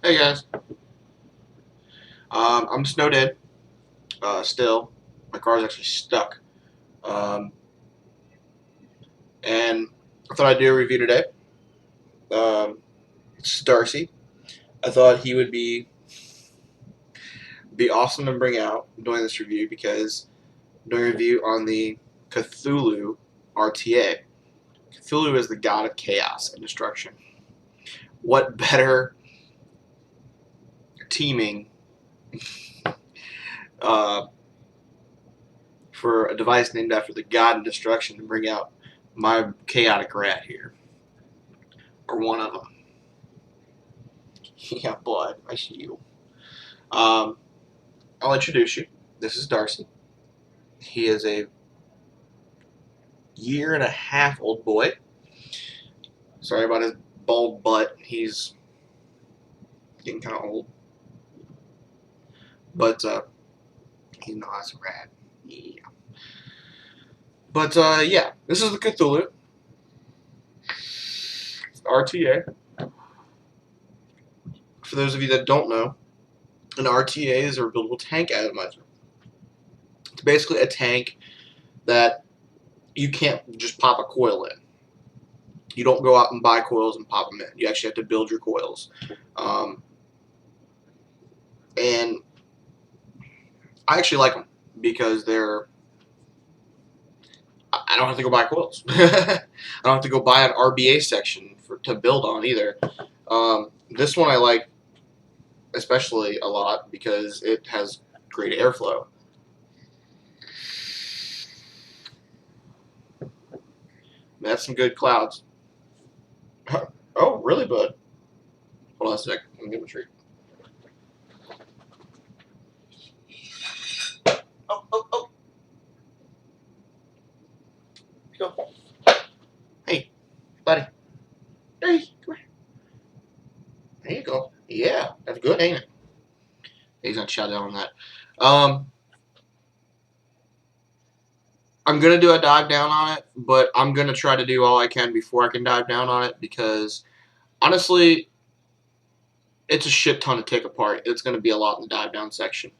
Hey guys, I'm snowed in. Still, my car's actually stuck. Um, and I thought I'd do a review today. It's Darcy. I thought he would be awesome to bring out doing this review because I'm doing a review on the Cthulhu RTA. Cthulhu is the god of chaos and destruction. What better teaming uh, for a device named after the god of destruction to bring out my chaotic rat here, or one of them. Yeah, blood. I see you. I'll introduce you. This is Darcy. He is a year-and-a-half old boy. Sorry about his bald butt. He's getting kind of old. But he's an awesome rat. Yeah. But yeah, this is the Cthulhu RTA. For those of you that don't know, an RTA is a rebuildable tank atomizer. It's basically a tank that you can't just pop a coil in. You don't go out and buy coils and pop them in. You actually have to build your coils. And I actually like them because they're. I don't have to go buy coils. I don't have to go buy an RBA section to build on either. This one I like especially a lot because it has great airflow. That's some good clouds. Oh, really, bud? Hold on a sec. Let me give him a treat. Oh. Go. Hey, buddy. Hey, come here. There you go. Yeah, that's good, ain't it? He's not shut down on that. I'm going to do a dive down on it, but I'm going to try to do all I can before I can dive down on it because, honestly, it's a shit ton to take apart. It's going to be a lot in the dive down section.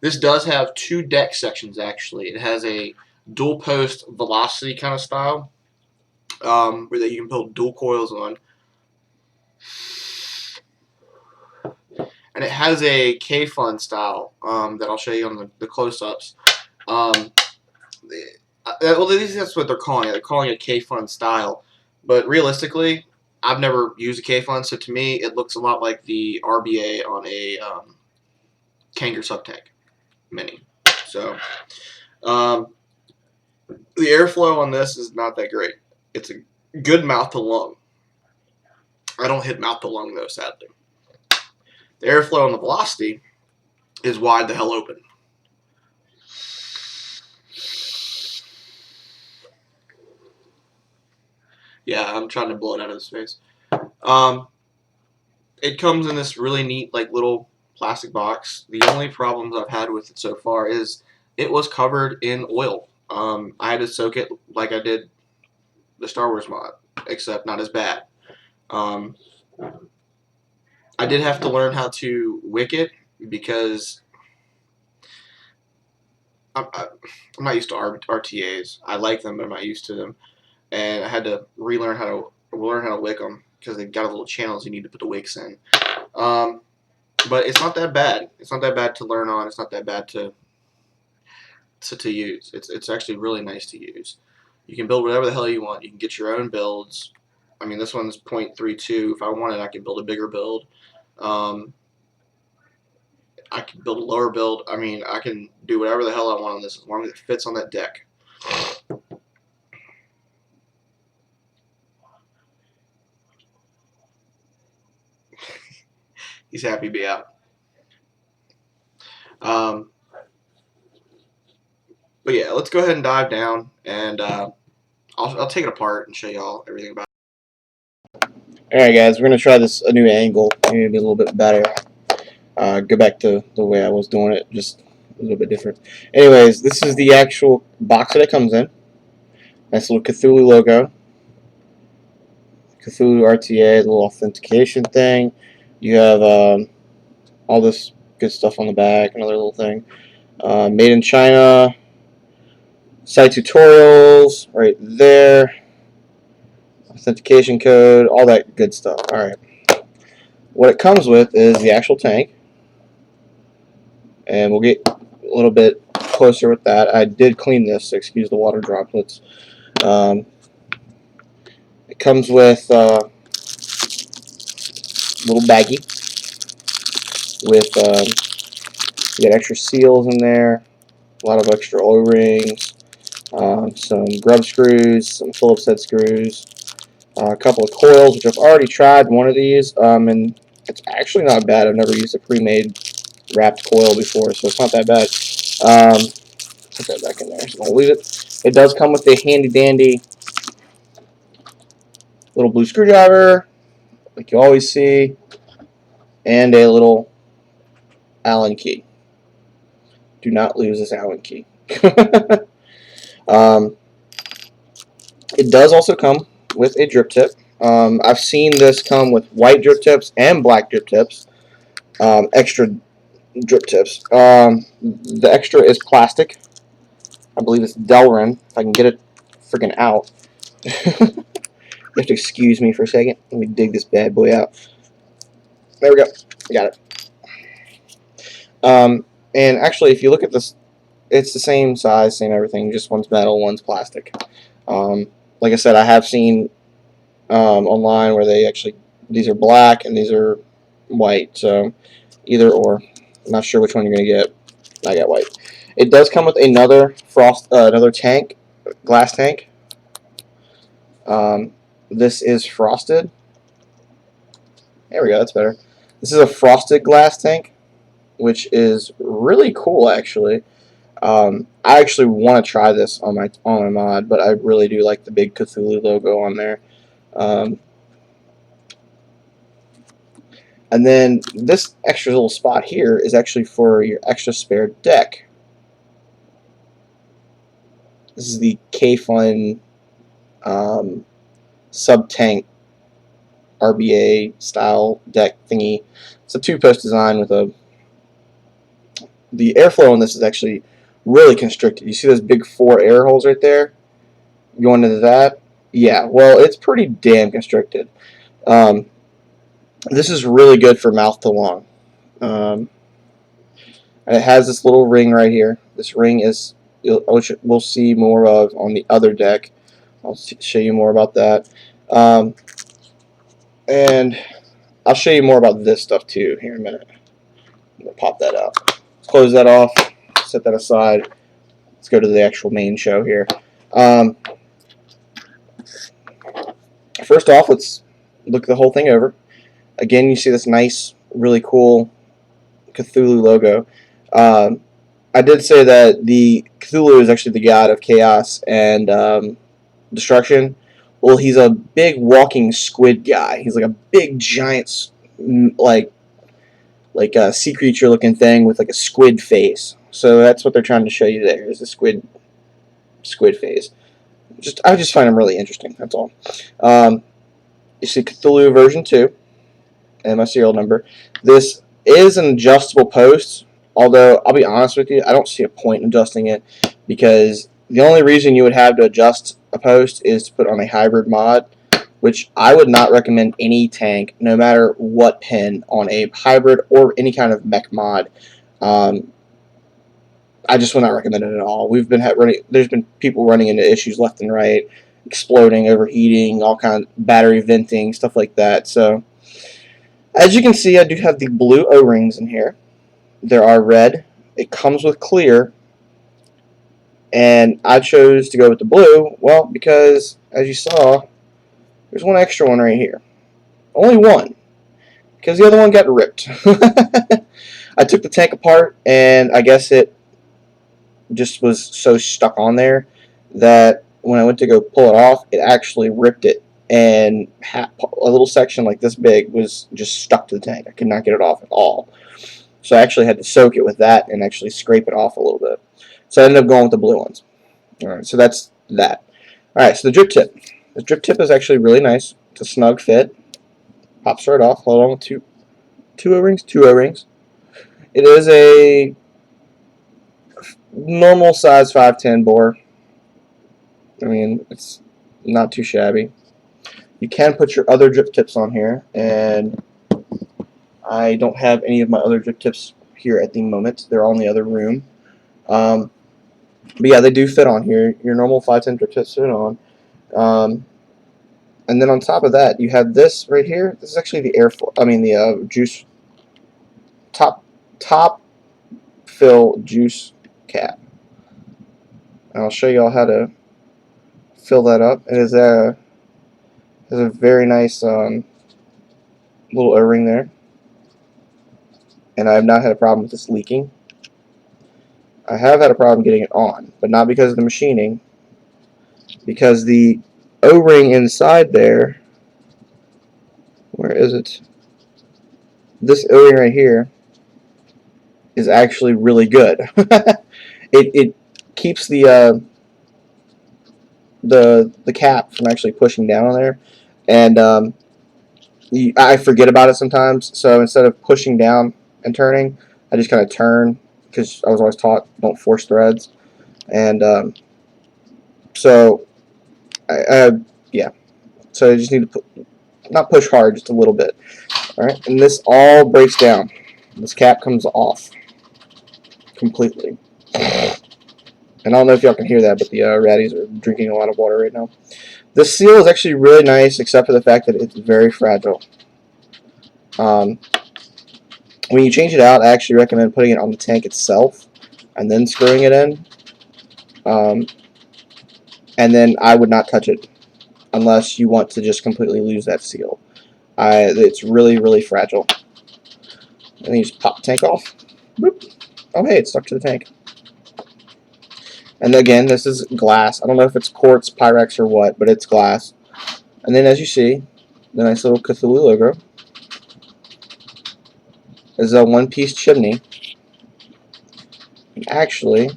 This does have two deck sections, actually. It has a dual post velocity kind of style where you can build dual coils on. And it has a K-Fun style that I'll show you on the close-ups. Well, at least that's what they're calling it. They're calling it K-Fun style. But realistically, I've never used a K-Fun, so to me, it looks a lot like the RBA on a Kanger Sub-Tank Mini. So, the airflow on this is not that great. It's a good mouth to lung. I don't hit mouth to lung, though, sadly. The airflow and the velocity is wide the hell open. Yeah, I'm trying to blow it out of the space. It comes in this really neat, like, little plastic box. The only problems I've had with it so far is it was covered in oil. I had to soak it like I did the Star Wars mod, except not as bad. I did have to learn how to wick it because I'm not used to RTAs. I like them, but I'm not used to them. And I had to learn how to wick them because they've got a little channels you need to put the wicks in. But it's not that bad. It's not that bad to learn on. It's not that bad to use. It's actually really nice to use. You can build whatever the hell you want. You can get your own builds. I mean, this one's 0.32. If I wanted, I could build a bigger build. I can build a lower build. I mean, I can do whatever the hell I want on this as long as it fits on that deck. He's happy to be out. But yeah, let's go ahead and dive down, and I'll take it apart and show y'all everything about it. Alright guys, we're going to try this a new angle, maybe a little bit better. Go back to the way I was doing it, just a little bit different. Anyways, this is the actual box that it comes in. Nice little Cthulhu logo. Cthulhu RTA, little authentication thing. You have all this good stuff on the back, another little thing. Made in China. Site tutorials right there. Authentication code, all that good stuff. Alright. What it comes with is the actual tank. And we'll get a little bit closer with that. I did clean this, so excuse the water droplets. It comes with a little baggie with you got extra seals in there, a lot of extra O-rings, some grub screws, some Phillips head screws, a couple of coils, which I've already tried one of these, and it's actually not bad. I've never used a pre-made wrapped coil before, so it's not that bad. Put that back in there, so I'll leave it. It does come with a handy-dandy little blue screwdriver, like you always see, and a little Allen key. Do not lose this Allen key. It does also come with a drip tip. I've seen this come with white drip tips and black drip tips. Extra drip tips. The extra is plastic. I believe it's Delrin. If I can get it freaking out. You have to excuse me for a second. Let me dig this bad boy out. There we go. I got it. And actually, if you look at this, it's the same size, same everything. Just one's metal, one's plastic. Like I said, I have seen online where these are black and these are white. So either or. I'm not sure which one you're going to get. I got white. It does come with another another tank, glass tank. This is frosted. There we go, that's better. This is a frosted glass tank, which is really cool, actually. I actually want to try this on my mod, but I really do like the big Cthulhu logo on there. And then this extra little spot here is actually for your extra spare deck. This is the K-Fun sub-tank RBA style deck thingy. It's a two-post design with the airflow on this is actually really constricted. You see those big 4 air holes right there? Going into that? Yeah, well, it's pretty damn constricted. This is really good for mouth to lung. And it has this little ring right here. This ring is, which we'll see more of on the other deck. I'll show you more about that. And I'll show you more about this stuff too here in a minute. I'm going to pop that out. Let's close that off. Set that aside. Let's go to the actual main show here. First off, let's look the whole thing over. Again, you see this nice, really cool Cthulhu logo. I did say that the Cthulhu is actually the god of chaos and destruction. Well, he's a big walking squid guy. He's like a big giant, like a sea creature looking thing with like a squid face. So that's what they're trying to show you there, is the squid face. I just find him really interesting. That's all. You see Cthulhu version 2 and my serial number. This is an adjustable post, although I'll be honest with you, I don't see a point in adjusting it, because the only reason you would have to adjust a post is to put on a hybrid mod, which I would not recommend any tank, no matter what pin, on a hybrid or any kind of mech mod. I just would not recommend it at all. There's been people running into issues left and right, exploding, overheating, all kind of battery venting, stuff like that. So, as you can see, I do have the blue O-rings in here. There are red. It comes with clear. And I chose to go with the blue, well, because, as you saw, there's one extra one right here. Only one. Because the other one got ripped. I took the tank apart, and I guess it just was so stuck on there that when I went to go pull it off, it actually ripped it. And a little section like this big was just stuck to the tank. I could not get it off at all. So I actually had to soak it with that and actually scrape it off a little bit. So I ended up going with the blue ones. Alright, so that's that. Alright, so the drip tip. The drip tip is actually really nice. It's a snug fit. Pops right off. Hold on with 2 O-rings? 2 O-rings. It is a normal size 510 bore. I mean, it's not too shabby. You can put your other drip tips on here, and I don't have any of my other drip tips here at the moment. They're all in the other room. But yeah, they do fit on here. Your normal 510 drip tips fit on. And then on top of that, you have this right here. This is actually the the juice top fill juice cap. And I'll show you all how to fill that up. It is has a very nice little O-ring there, and I have not had a problem with this leaking. I have had a problem getting it on, but not because of the machining, because the O-ring inside there, where is it? This O-ring right here is actually really good. it keeps the cap from actually pushing down on there, and I forget about it sometimes. So instead of pushing down and turning, I just kind of turn, because I was always taught don't force threads, and so yeah. So you just need to not push hard, just a little bit. All right, and this all breaks down. This cap comes off completely. And I don't know if y'all can hear that, but the ratties are drinking a lot of water right now. This seal is actually really nice, except for the fact that it's very fragile. When you change it out, I actually recommend putting it on the tank itself and then screwing it in. And then I would not touch it unless you want to just completely lose that seal. It's really, really fragile. And then you just pop the tank off. Boop. Oh, hey, it's stuck to the tank. And again, this is glass. I don't know if it's quartz, Pyrex, or what, but it's glass. And then, as you see, the nice little Cthulhu logo. This is a one-piece chimney. And actually,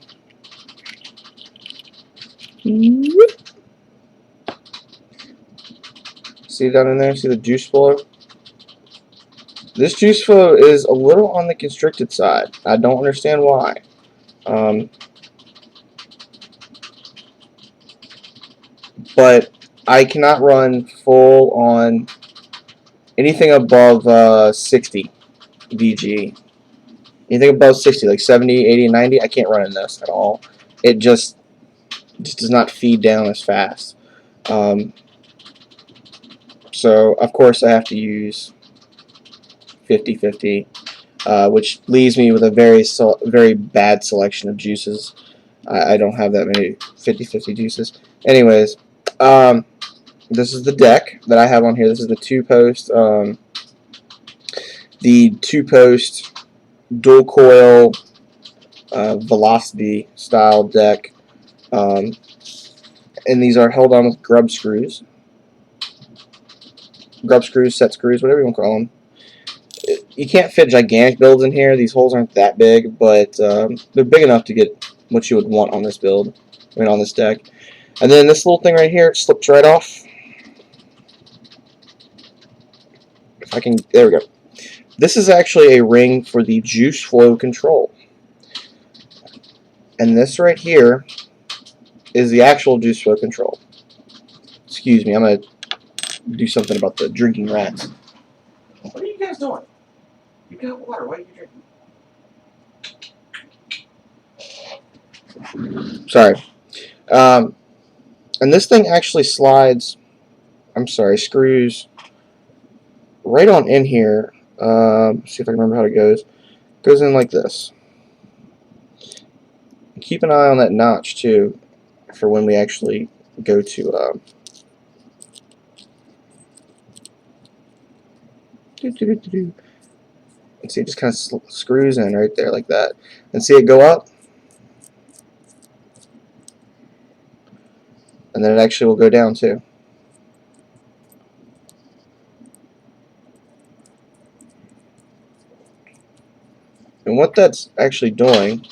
see down in there? See the juice flow? This juice flow is a little on the constricted side. I don't understand why. But I cannot run full on anything above 60 VG. Anything above 60, like 70, 80, 90, I can't run in this at all. It just does not feed down as fast. So, of course, I have to use 50-50, which leaves me with a very bad selection of juices. I don't have that many 50-50 juices. Anyways, this is the deck that I have on here. This is the two-post dual coil velocity style deck, and these are held on with grub screws, set screws, whatever you want to call them. You can't fit gigantic builds in here. These holes aren't that big, but they're big enough to get what you would want on this build, on this deck. And then this little thing right here, it slips right off. If I can, there we go. This is actually a ring for the juice flow control. And this right here is the actual juice flow control. Excuse me, I'm going to do something about the drinking rats. What are you guys doing? You got water, why are you drinking? Sorry. And this thing actually slides, screws right on in here. See if I can remember how it goes. It goes in like this. Keep an eye on that notch too, for when we actually go to and see, it just kind of screws in right there like that, and see it go up, and then it actually will go down too. And what that's actually doing,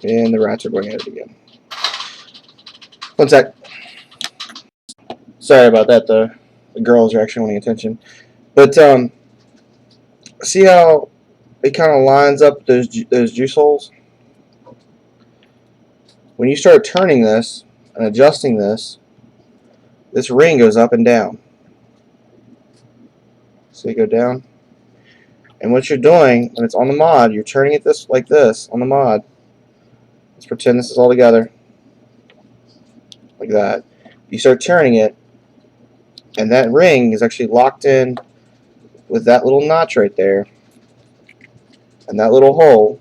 and the rats are going at it again. One sec. Sorry about that. The girls are actually wanting attention. But see how it kind of lines up those juice holes? When you start turning this and adjusting this, this ring goes up and down. So you go down. And what you're doing when it's on the mod, you're turning it like this on the mod. Let's pretend this is all together. Like that. You start turning it, and that ring is actually locked in with that little notch right there and that little hole.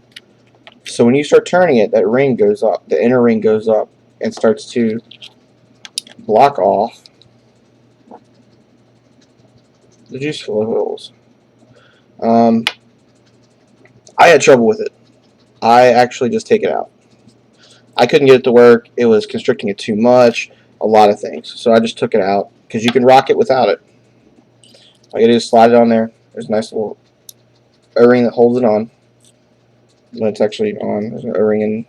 So when you start turning it, that ring goes up, the inner ring goes up and starts to block off the juice holes. I had trouble with it. I actually just take it out. I couldn't get it to work. It was constricting it too much. A lot of things. So I just took it out because you can rock it without it. All you gotta do is slide it on there. There's a nice little O-ring that holds it on. When it's actually on, there's an O-ring in.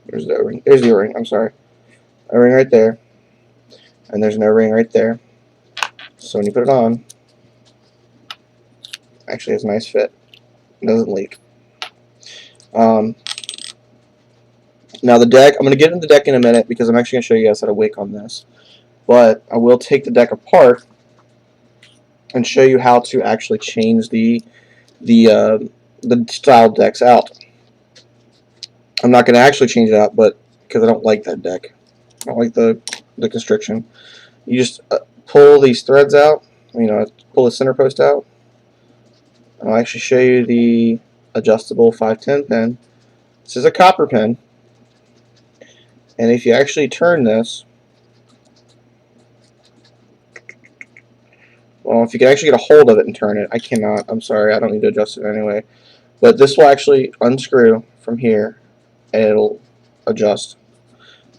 There's the O-ring. There's the O-ring. I'm sorry. O-ring right there. And there's an O-ring right there. So when you put it on, actually has a nice fit. It doesn't leak. Now the deck, I'm going to get into the deck in a minute because I'm actually going to show you guys how to wick on this. But I will take the deck apart and show you how to actually change the style decks out. I'm not going to actually change it out, but because I don't like that deck. I don't like the constriction. You just pull these threads out, pull the center post out. I'll actually show you the adjustable 510 pin. This is a copper pin, and if you actually turn this, well, if you can actually get a hold of it and turn it, I cannot. I'm sorry, I don't need to adjust it anyway. But this will actually unscrew from here, and it'll adjust.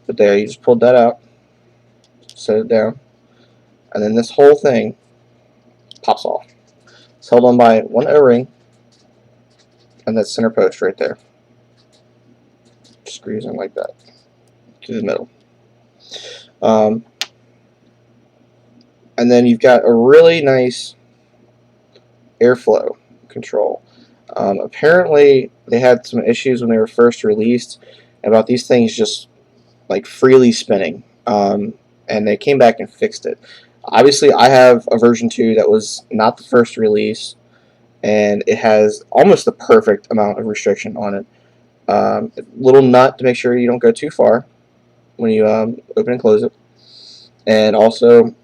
But there, you just pulled that out, set it down, and then this whole thing pops off. It's held on by one O-ring and that center post right there. Screws in like that to the middle. And then you've got a really nice airflow control. Apparently they had some issues when they were first released about these things just like freely spinning, and they came back and fixed it. Obviously I have a version 2 that was not the first release, and it has almost the perfect amount of restriction on it. Little nut to make sure you don't go too far when you open and close it, and also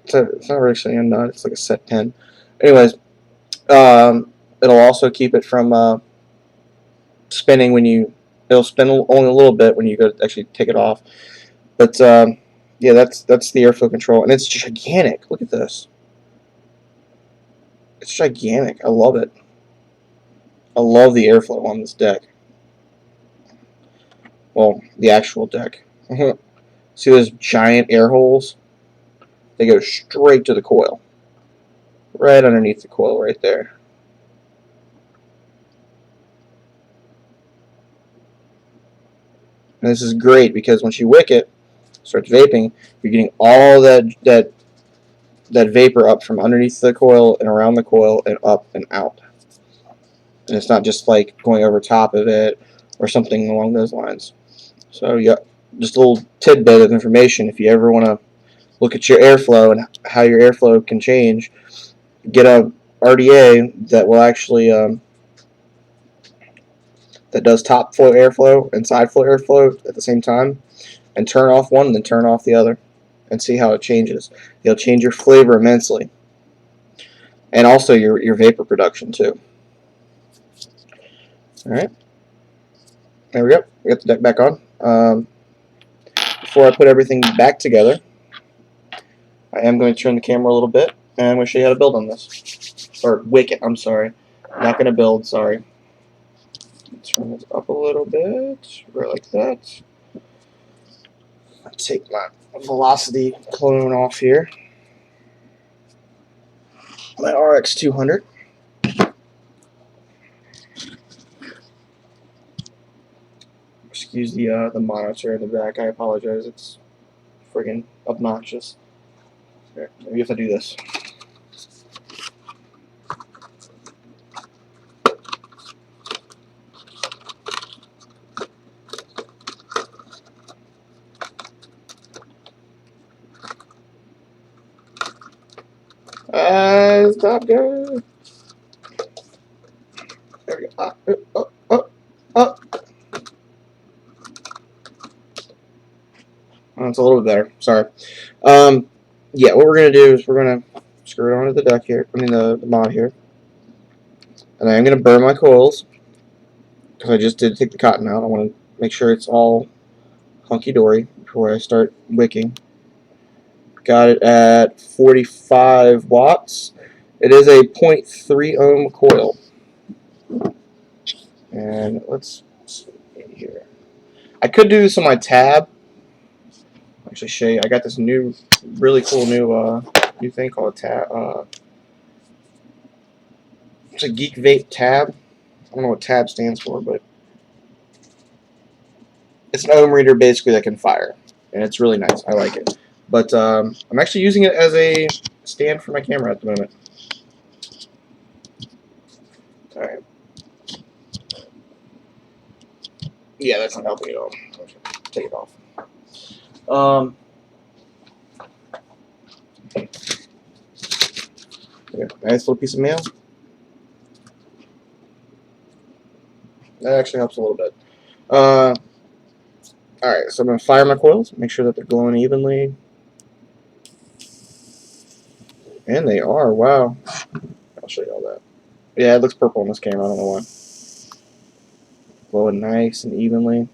it's not really a nut, it's like a set pin. Anyways, it'll also keep it from spinning when it'll spin only a little bit when you go to actually take it off. But yeah, that's the airflow control, and it's gigantic. Look at this. It's gigantic. I love it. I love the airflow on this deck. Well, the actual deck. See those giant air holes? They go straight to the coil. Right underneath the coil right there. And this is great because once you wick it, starts vaping, you're getting all that vapor up from underneath the coil and around the coil and up and out. And it's not just like going over top of it or something along those lines. So yeah, just a little tidbit of information. If you ever want to look at your airflow and how your airflow can change, get a RTA that will actually that does top flow airflow and side flow airflow at the same time, and turn off one and then turn off the other, and see how it changes. It'll change your flavor immensely, and also your vapor production too. All right, there we go. We got the deck back on. Before I put everything back together, I am going to turn the camera a little bit, and I'm going to show you how to build on this. Or wick it, I'm sorry. Not going to build, sorry. Turn this up a little bit, right like that. I'll take my velocity clone off here. My RX 200. Excuse the monitor in the back. I apologize. It's friggin' obnoxious. Here, maybe if I do this. Stop, go. There we go. Oh. Oh, it's a little bit better. Sorry. Yeah, what we're gonna do is we're gonna screw it onto the duck here. I mean the mod here, and I'm gonna burn my coils because I just did take the cotton out. I want to make sure it's all hunky dory before I start wicking. Got it at 45 watts. It is a 0.3 ohm coil, and let's see here. I could do this on my tab. Actually, show you. I got this new, really cool new thing called a tab. It's a Geek Vape tab. I don't know what tab stands for, but it's an ohm reader basically that can fire, and it's really nice. I like it. But I'm actually using it as a stand for my camera at the moment. All right. Yeah, that's not helping at all. Take it off. Yeah, nice little piece of mail. That actually helps a little bit. Alright, so I'm going to fire my coils, make sure that they're glowing evenly. And they are, wow. I'll show you all that. Yeah, it looks purple on this camera, I don't know why. Glowing nice and evenly.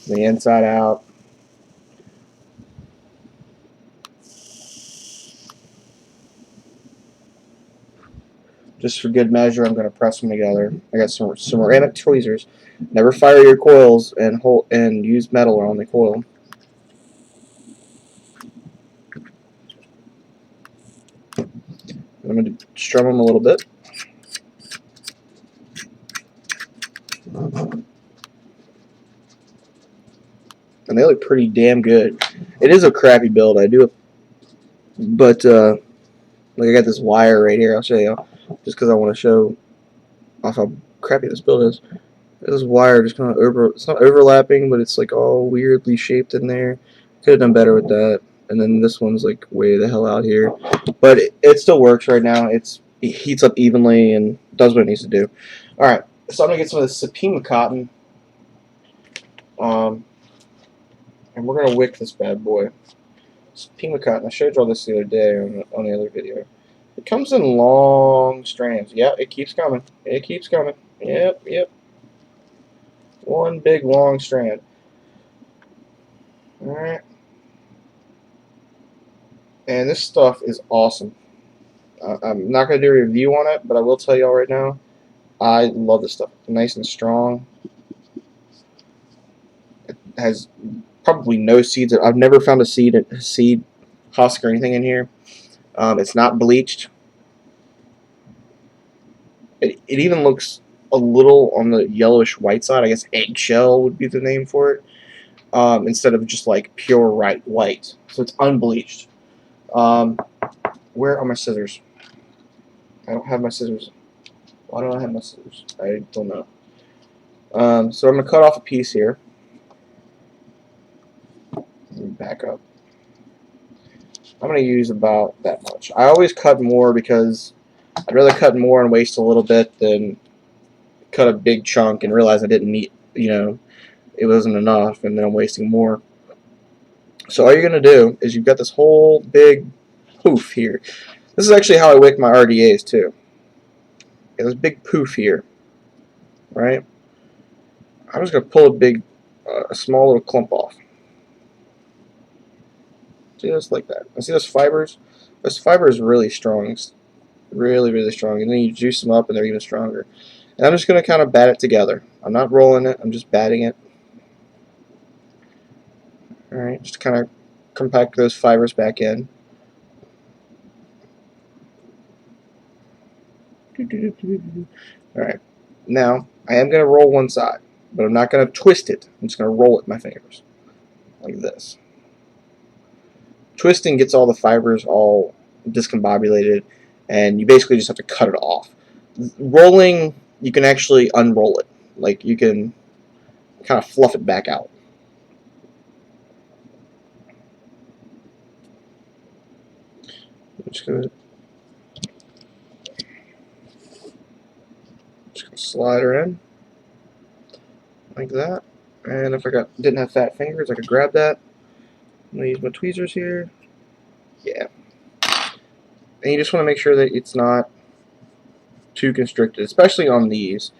From the inside out. Just for good measure, I'm going to press them together. I got some ceramic tweezers. Never fire your coils and use metal on the coil. I'm going to strum them a little bit. And they look pretty damn good. It is a crappy build, I do, but like I got this wire right here. I'll show you, just because I want to show off how crappy this build is. This wire just kind of it's not overlapping, but it's like all weirdly shaped in there. Could have done better with that. And then this one's like way the hell out here, but it still works right now. It heats up evenly and does what it needs to do. All right, so I'm gonna get some of this Supima cotton, and we're gonna wick this bad boy. Supima cotton. I showed you all this the other day on the other video. It comes in long strands. Yeah, it keeps coming. It keeps coming. Yep. One big long strand. Alright. And this stuff is awesome. I'm not going to do a review on it, but I will tell y'all right now, I love this stuff. It's nice and strong. It has probably no seeds. I've never found a seed husk or anything in here. It's not bleached. It even looks a little on the yellowish white side. I guess eggshell would be the name for it. Instead of just like pure white. So it's unbleached. Where are my scissors? I don't have my scissors. Why don't I have my scissors? I don't know. So I'm going to cut off a piece here. Back up. I'm going to use about that much. I always cut more because I'd rather cut more and waste a little bit than cut a big chunk and realize I didn't need, it wasn't enough and then I'm wasting more. So all you're going to do is you've got this whole big poof here. This is actually how I wick my RDAs too. Got this big poof here, right? I'm just going to pull a small little clump off. Just like that. See those fibers? Those fibers are really strong. Really strong. And then you juice them up and they're even stronger. And I'm just going to kind of bat it together. I'm not rolling it. I'm just batting it. Alright, just kind of compact those fibers back in. Alright, now I am going to roll one side, but I'm not going to twist it. I'm just going to roll it with my fingers. Like this. Twisting gets all the fibers all discombobulated, and you basically just have to cut it off. Rolling, you can actually unroll it. Like, you can kind of fluff it back out. Just gonna slide her in like that. And if I didn't have fat fingers, I could grab that. I'm gonna use my tweezers here. Yeah. And you just want to make sure that it's not too constricted, especially on these,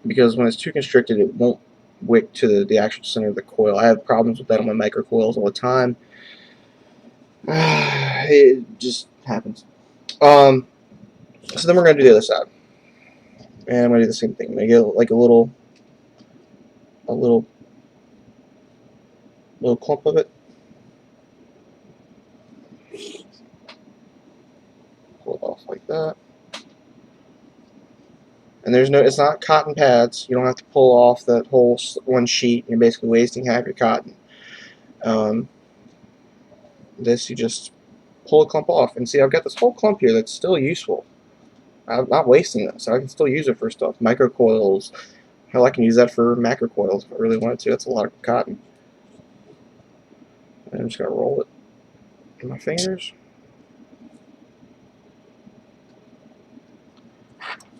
because when it's too constricted, it won't wick to the actual center of the coil. I have problems with that on my micro coils all the time. It just happens. So then we're gonna do the other side, and I'm gonna do the same thing. I'm gonna get like a little clump of it. Pull it off like that. And it's not cotton pads. You don't have to pull off that whole one sheet. You're basically wasting half your cotton. This, you just pull a clump off. And see, I've got this whole clump here that's still useful. I'm not wasting this. I can still use it for stuff. Microcoils. Hell, I can use that for macrocoils if I really wanted to. That's a lot of cotton. And I'm just going to roll it in my fingers.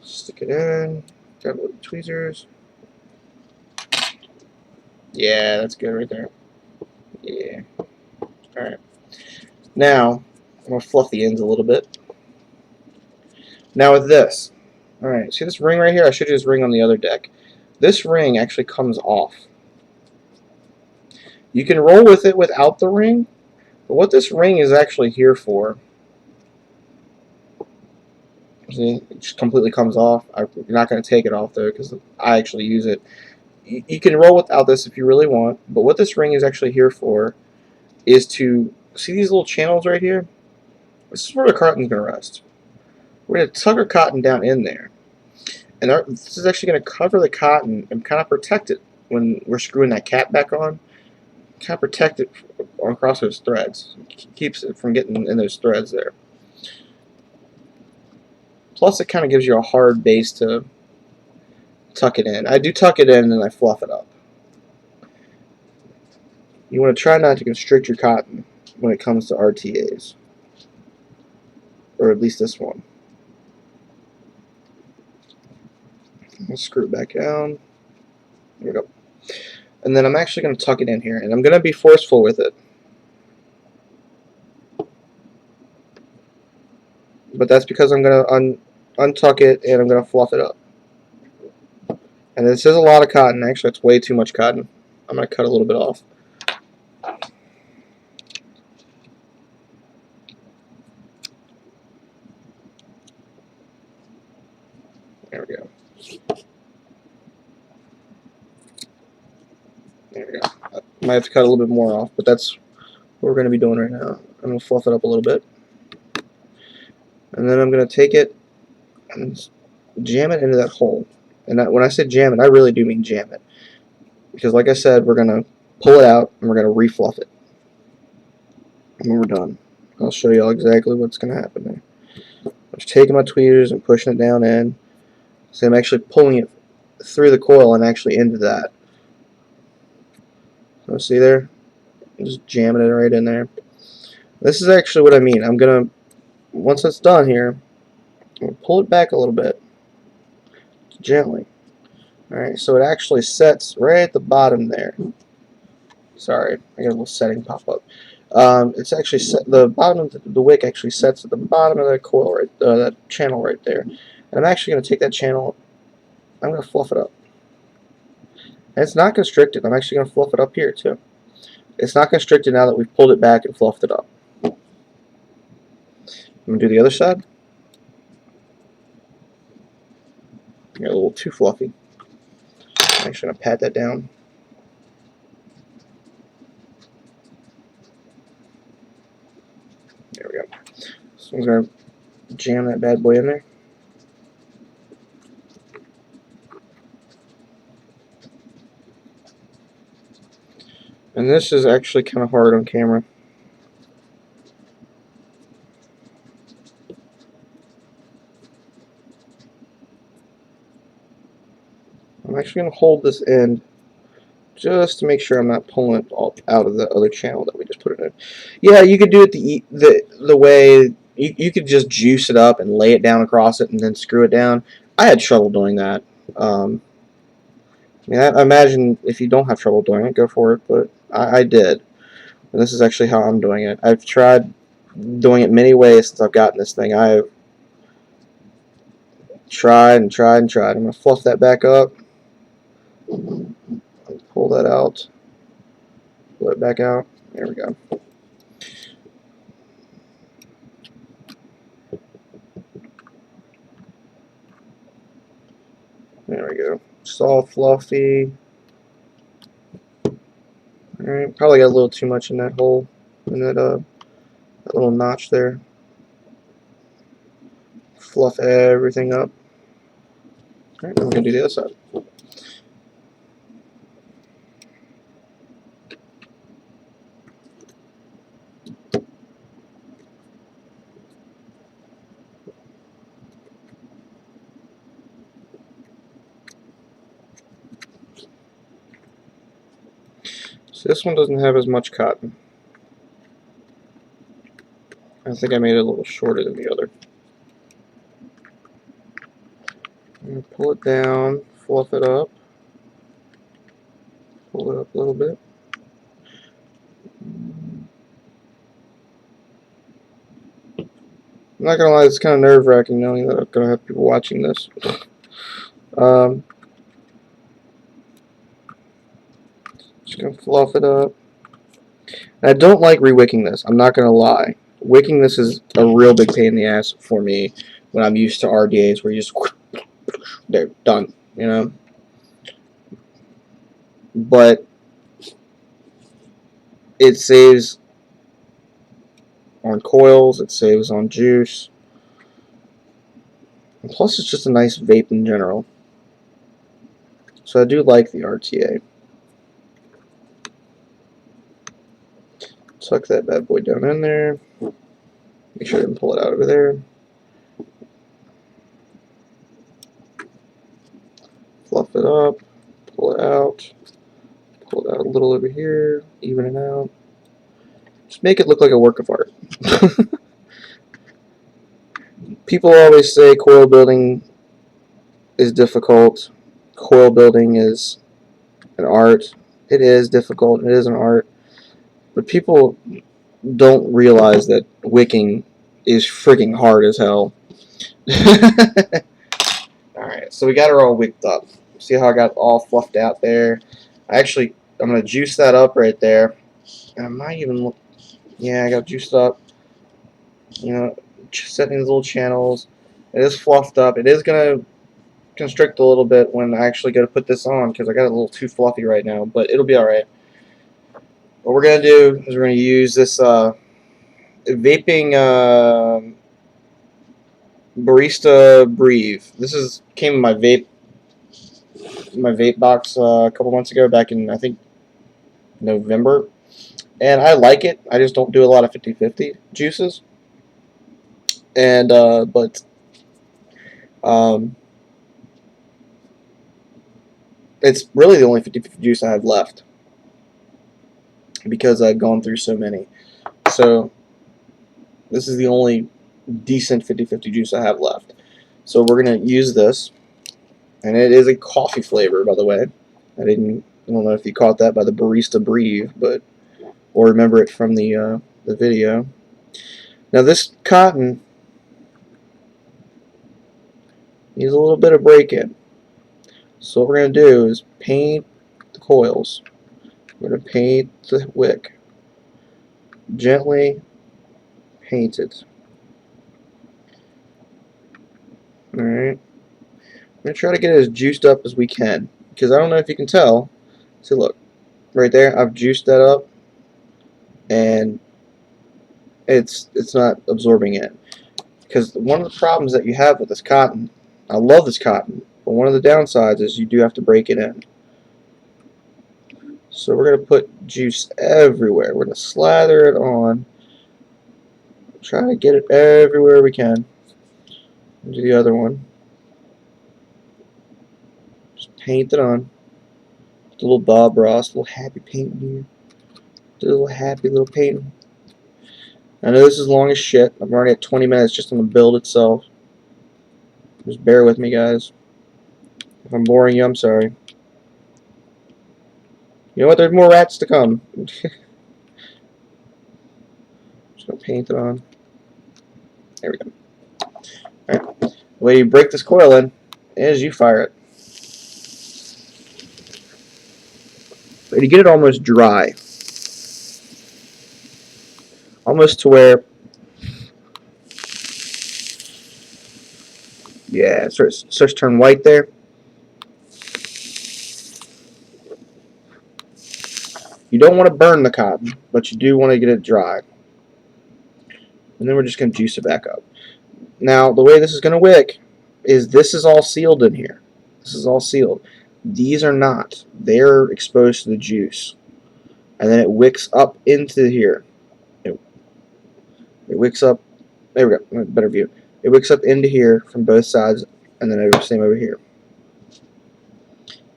Stick it in. Grab it with the tweezers. Yeah, that's good right there. Yeah. Alright. Now, I'm going to fluff the ends a little bit. Now with this. Alright, see this ring right here? I showed you this ring on the other deck. This ring actually comes off. You can roll with it without the ring, but what this ring is actually here for, see, it just completely comes off. You're not going to take it off though because I actually use it. You can roll without this if you really want, but what this ring is actually here for is to, see these little channels right here? This is where the cotton's going to rest. We're going to tuck our cotton down in there. And this is actually going to cover the cotton and kind of protect it when we're screwing that cap back on. Kind of protect it across those threads. Keeps it from getting in those threads there. Plus it kind of gives you a hard base to tuck it in. I do tuck it in and then I fluff it up. You want to try not to constrict your cotton when it comes to RTAs. Or at least this one. Let's screw it back down. There we go. And then I'm actually going to tuck it in here. And I'm going to be forceful with it. But that's because I'm going to untuck it and I'm going to fluff it up. And this is a lot of cotton. Actually, it's way too much cotton. I'm going to cut a little bit off. There we go. There we go. I might have to cut a little bit more off, but that's what we're going to be doing right now. I'm going to fluff it up a little bit. And then I'm going to take it and jam it into that hole. And when I say jam it, I really do mean jam it. Because like I said, we're going to pull it out and we're going to refluff it. And when we're done, I'll show you all exactly what's going to happen there. I'm just taking my tweezers and pushing it down in. So I'm actually pulling it through the coil and actually into that. So see there? I'm just jamming it right in there. This is actually what I mean. I'm going to, once it's done here, I'm going to pull it back a little bit. Gently. Alright, so it actually sets right at the bottom there. Sorry, I got a little setting pop up. It's actually set, the bottom of the wick actually sets at the bottom of that coil right, that channel right there. And I'm actually going to take that channel, I'm going to fluff it up. And it's not constricted. I'm actually going to fluff it up here too. It's not constricted now that we've pulled it back and fluffed it up. I'm going to do the other side. Got a little too fluffy. I'm actually going to pat that down. There we go. So I'm going to jam that bad boy in there. And this is actually kind of hard on camera. I'm actually going to hold this end just to make sure I'm not pulling it all out of the other channel that we just put it in. Yeah, you could do it the way you could just juice it up and lay it down across it and then screw it down. I had trouble doing that. I mean, I imagine if you don't have trouble doing it, go for it, but I did. And this is actually how I'm doing it. I've tried doing it many ways since I've gotten this thing. I've tried and tried and tried. I'm going to fluff that back up. Pull that out. Pull it back out. There we go. There we go. It's all fluffy. Alright, probably got a little too much in that hole, in that little notch there. Fluff everything up. Alright, we're going to do the other side. So this one doesn't have as much cotton. I think I made it a little shorter than the other. Pull it down, fluff it up, pull it up a little bit. I'm not gonna lie, it's kind of nerve-wracking knowing that I'm gonna have people watching this. Just gonna fluff it up. And I don't like re-wicking this. I'm not gonna lie. Wicking this is a real big pain in the ass for me when I'm used to RDAs where you just they're done, you know. But it saves on coils. It saves on juice. And plus, it's just a nice vape in general. So I do like the RTA. Tuck that bad boy down in there. Make sure I didn't pull it out over there. Fluff it up. Pull it out. Pull it out a little over here. Even it out. Just make it look like a work of art. People always say coil building is difficult. Coil building is an art. It is difficult. It is an art. But people don't realize that wicking is freaking hard as hell. Alright, so we got her all wicked up. See how I got it all fluffed out there? I'm going to juice that up right there. And I might even look, yeah, I got juiced up. You know, setting these little channels. It is fluffed up. It is going to constrict a little bit when I actually go to put this on because I got it a little too fluffy right now, but it'll be alright. What we're going to do is we're going to use this vaping Barista Breathe. This came in my vape box a couple months ago, back in I think November, and I like it. I just don't do a lot of 50-50 juices, and it's really the only 50-50 juice I have left because I've gone through so many. So this is the only decent 50-50 juice I have left. So we're gonna use this, and it is a coffee flavor, by the way. I don't know if you caught that by the Barista Breathe, but or remember it from the video. Now this cotton needs a little bit of break-in. So what we're gonna do is paint the coils. We're gonna paint the wick. Gently paint it. Alright. I'm going to try to get it as juiced up as we can. Because I don't know if you can tell. See, look. Right there, I've juiced that up. And it's not absorbing it. Because one of the problems that you have with this cotton, I love this cotton, but one of the downsides is you do have to break it in. So we're going to put juice everywhere. We're going to slather it on. Try to get it everywhere we can. Do the other one. Just paint it on. The little Bob Ross, little happy painting here. The little happy little painting. I know this is long as shit. I'm already at 20 minutes just on the build itself. Just bear with me, guys. If I'm boring you, I'm sorry. You know what? There's more rats to come. Just gonna paint it on. There we go. Alright. The way you break this coil in is you fire it. But you get it almost dry. Almost to where, yeah, it starts to turn white there. You don't want to burn the cotton, but you do want to get it dry. And then we're just going to juice it back up. Now, the way this is going to wick is this is all sealed in here. This is all sealed. These are not. They're exposed to the juice. And then it wicks up into here. It wicks up. There we go. Better view. It wicks up into here from both sides, and then same over here.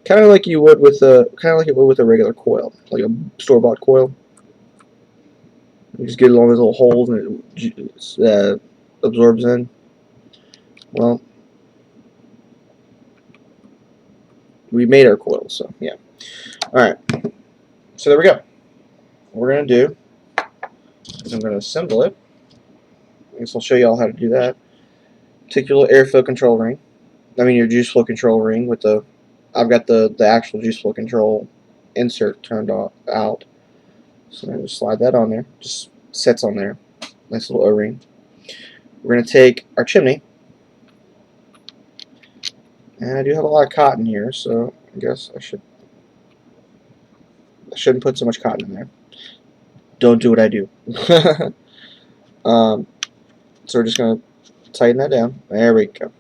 Kind of like you would with a regular coil, like a store-bought coil. You just get along these little holes, and it absorbs in. Well, we made our coil, so yeah. Alright, so there we go. What we're going to do is I'm going to assemble it. I guess I'll show you all how to do that. Take your little airflow control ring. I mean your juice flow control ring with the, I've got the actual juice flow control insert turned out. So I'm going to just slide that on there. Just sits on there. Nice little O-ring. We're going to take our chimney. And I do have a lot of cotton here, so I guess I shouldn't put so much cotton in there. Don't do what I do. So we're just going to tighten that down. There we go.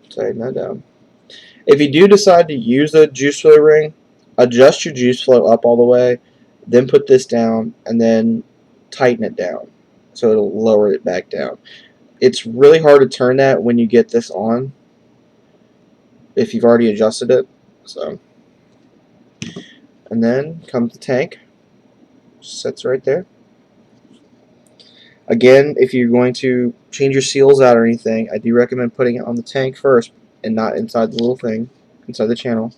Tighten that down. If you do decide to use the juice flow ring, adjust your juice flow up all the way, then put this down, and then tighten it down so it'll lower it back down. It's really hard to turn that when you get this on if you've already adjusted it. So, and then comes the tank. Sits right there. Again, if you're going to change your seals out or anything, I do recommend putting it on the tank first and not inside the little thing, inside the channel.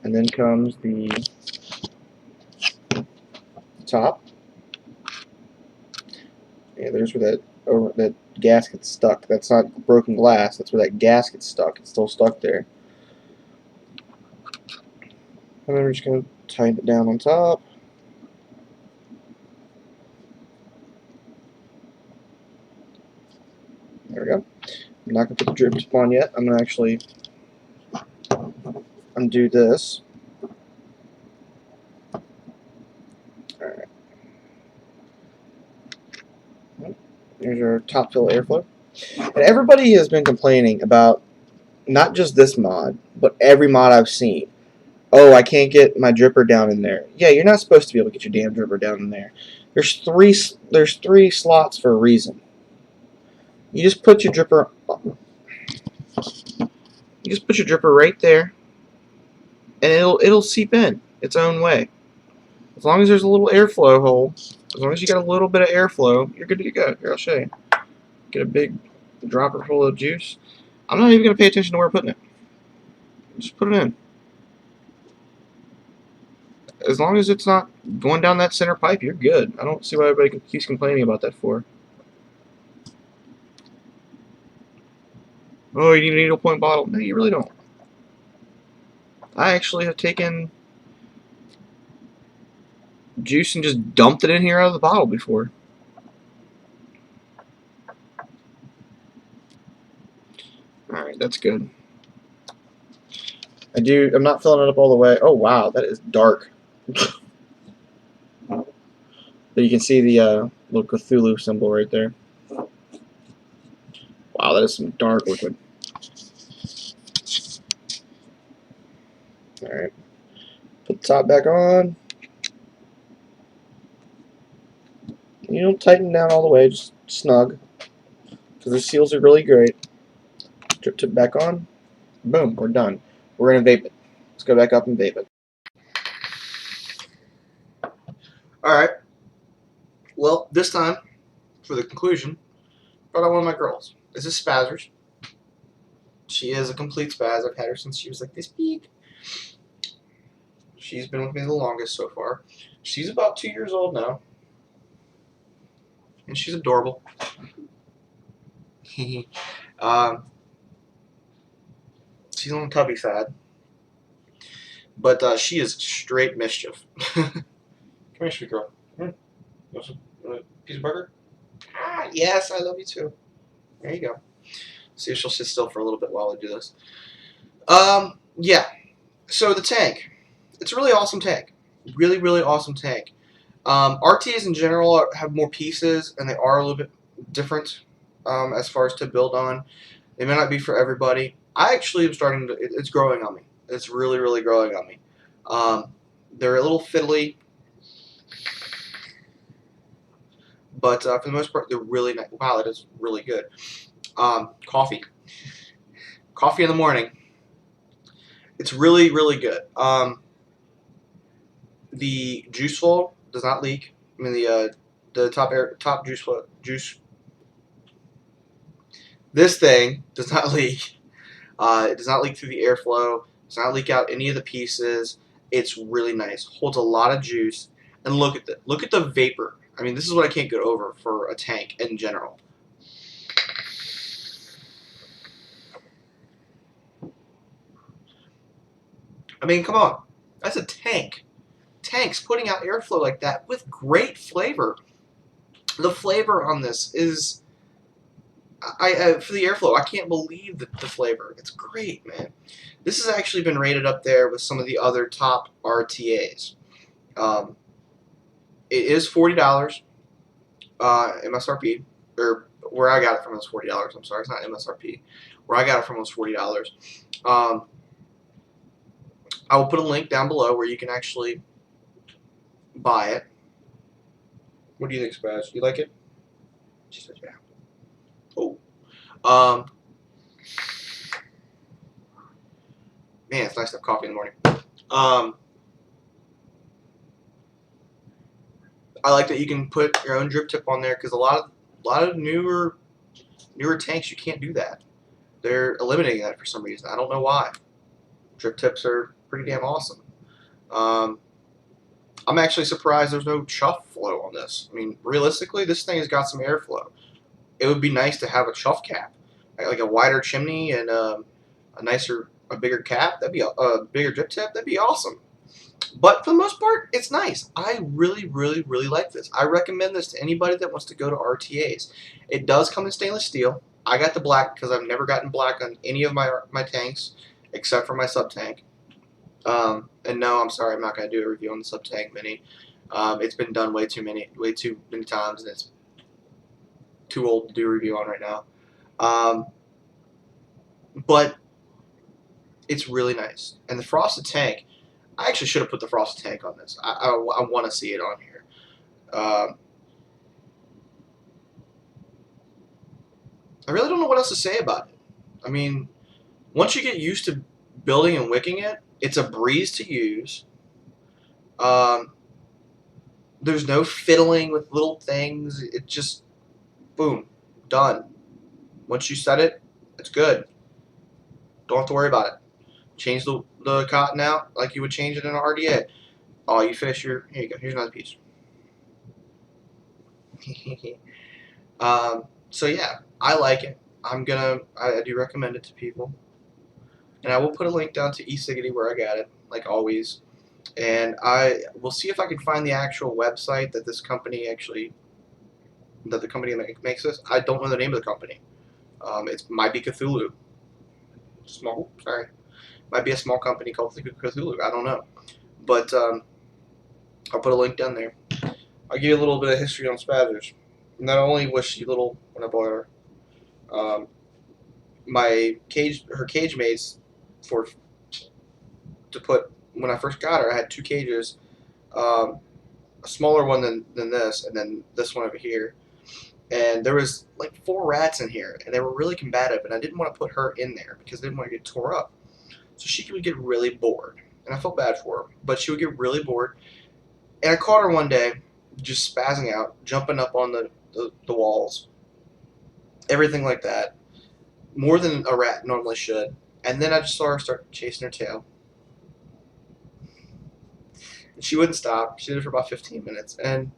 And then comes the top. Yeah, there's where that gasket's stuck. That's not broken glass. That's where that gasket's stuck. It's still stuck there. And then we're just going to tighten it down on top. There we go. I'm not going to put the drip tip on yet. I'm going to actually undo this. Alright. Here's our top fill airflow. And everybody has been complaining about not just this mod, but every mod I've seen. Oh, I can't get my dripper down in there. Yeah, you're not supposed to be able to get your damn dripper down in there. There's three slots for a reason. You just put your dripper right there, and it'll seep in its own way. As long as there's a little airflow hole, as long as you got a little bit of airflow, you're good to go. Here, I'll show you. Get a big dropper full of juice. I'm not even going to pay attention to where I'm putting it. Just put it in. As long as it's not going down that center pipe, you're good. I don't see why everybody keeps complaining about that for. Oh, you need a needle point bottle. No, you really don't. I actually have taken juice and just dumped it in here out of the bottle before. Alright, that's good. I'm not filling it up all the way. Oh wow, that is dark. But you can see the little Cthulhu symbol right there. Wow, that is some dark liquid. Alright. Put the top back on. You don't tighten down all the way, just snug. Because the seals are really great. Drip tip back on. Boom, we're done. We're gonna vape it. Let's go back up and vape it. All right. Well, this time for the conclusion, brought out one of my girls. This is Spazzers. She is a complete spaz. I've had her since she was like this big. She's been with me the longest so far. She's about 2 years old now, and she's adorable. um, she's on the tubby side, but she is straight mischief. Come here, sweet girl. You want some piece of burger? Ah, yes, I love you too. There you go. See if she'll sit still for a little bit while I do this. Yeah. So the tank. It's a really awesome tank. Really, really awesome tank. RTAs in general have more pieces, and they are a little bit different as far as to build on. They may not be for everybody. I actually am starting to. It's growing on me. It's really, really growing on me. They're a little fiddly, but for the most part, they're really nice. Wow, that is really good. Coffee in the morning. It's really, really good. The juice flow does not leak. I mean the top juice. This thing does not leak. It does not leak through the airflow. Does not leak out any of the pieces. It's really nice. Holds a lot of juice. And look at the vapor. I mean, this is what I can't get over for a tank in general. I mean, come on. That's a tank. Tanks putting out airflow like that with great flavor. The flavor on this is, for the airflow, I can't believe the flavor. It's great, man. This has actually been rated up there with some of the other top RTAs. It is $40 MSRP, or where I got it from was $40. I'm sorry, it's not MSRP. Where I got it from was $40. I will put a link down below where you can actually buy it. What do you think, Spaz? You like it? She said, yeah. Oh. Man, it's nice to have coffee in the morning. I like that you can put your own drip tip on there because a lot of newer tanks you can't do that. They're eliminating that for some reason. I don't know why. Drip tips are pretty damn awesome. I'm actually surprised there's no chuff flow on this. I mean, realistically, this thing has got some airflow. It would be nice to have a chuff cap, like a wider chimney and a bigger cap. That'd be a bigger drip tip. That'd be awesome. But for the most part, it's nice. I really, really, really like this. I recommend this to anybody that wants to go to RTAs. It does come in stainless steel. I got the black because I've never gotten black on any of my tanks except for my sub tank. And no, I'm sorry, I'm not going to do a review on the sub tank mini. It's been done way too many times, and it's too old to do a review on right now. But it's really nice. And the frosted tank, I actually should have put the frosted tank on this. I want to see it on here. I really don't know what else to say about it. I mean, once you get used to building and wicking it, it's a breeze to use. There's no fiddling with little things. It just, boom, done. Once you set it, it's good. Don't have to worry about it. Change the cotton out like you would change it in an RDA. Oh, you finish here you go. Here's another piece. So yeah, I like it. I do recommend it to people. And I will put a link down to eCiggity where I got it, like always. And I will see if I can find the actual website that the company that makes this. I don't know the name of the company. It might be Cthulhu. Might be a small company called Cthulhu. I don't know. But I'll put a link down there. I'll give you a little bit of history on Spazzers. Not only was she little when I bought her, her cage mates to put when I first got her. I had 2 cages, a smaller one than this, and then this one over here. and there was like 4 rats in here, and they were really combative, and I didn't want to put her in there because I didn't want to get tore up. So she would get really bored, and I felt bad for her, but she would get really bored. And I caught her one day just spazzing out, jumping up on the walls, everything like that, more than a rat normally should. And then I just saw her start chasing her tail. And she wouldn't stop. She did it for about 15 minutes. And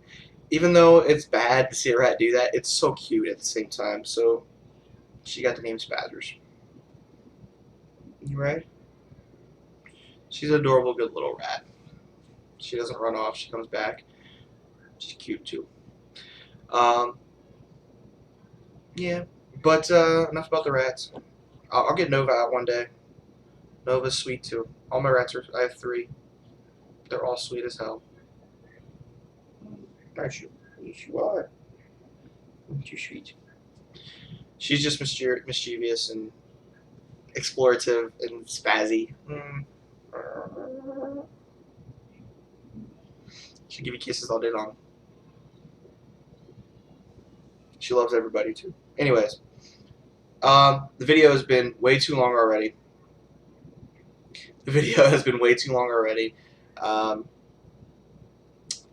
even though it's bad to see a rat do that, it's so cute at the same time. So she got the name Spazzers. You right? She's an adorable, good little rat. She doesn't run off. She comes back. She's cute too. Um, yeah. But enough about the rats. I'll get Nova out one day. Nova's sweet too. All my rats are. I have 3. They're all sweet as hell. Aren't you? Yes, you are. Aren't you sweet? She's just mischievous and explorative and spazzy. She'll give you kisses all day long. She loves everybody too. Anyways, the video has been way too long already.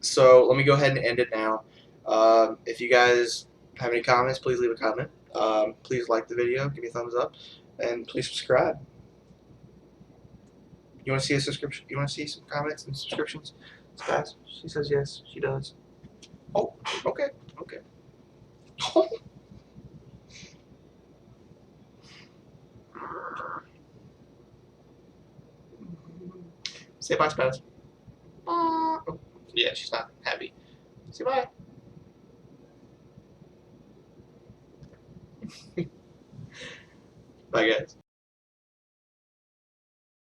So let me go ahead and end it now. If you guys have any comments, please leave a comment. Please like the video, give me a thumbs up, and please subscribe. You want to see a subscription? You want to see some comments and subscriptions? Guys, she says yes, she does. Oh, okay, okay. Say bye, Spaz. Oh, yeah, she's not happy. Say bye. Bye, guys.